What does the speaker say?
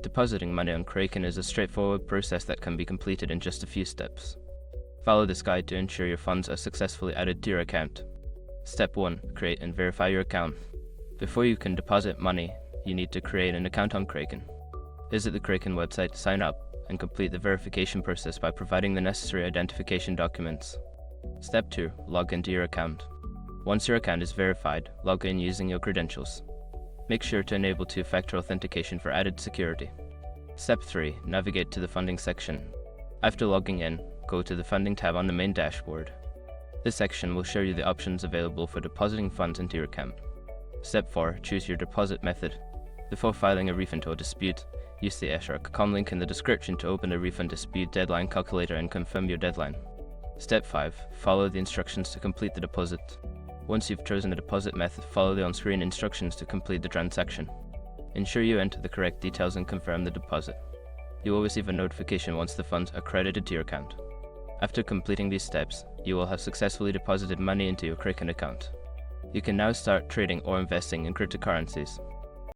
Depositing money on Kraken is a straightforward process that can be completed in just a few steps. Follow this guide to ensure your funds are successfully added to your account. Step 1. Create and verify your account. Before you can deposit money, you need to create an account on Kraken. Visit the Kraken website to sign up and complete the verification process by providing the necessary identification documents. Step 2. Log into your account. Once your account is verified, log in using your credentials. Make sure to enable two-factor authentication for added security. Step 3. Navigate to the funding section. After logging in, go to the funding tab on the main dashboard. This section will show you the options available for depositing funds into your account. Step 4. Choose your deposit method. Before filing a refund or dispute, use the *com link in the description to open the refund dispute deadline calculator and confirm your deadline. Step 5. Follow the instructions to complete the deposit. Once you've chosen a deposit method, follow the on-screen instructions to complete the transaction. Ensure you enter the correct details and confirm the deposit. You will receive a notification once the funds are credited to your account. After completing these steps, you will have successfully deposited money into your Kraken account. You can now start trading or investing in cryptocurrencies.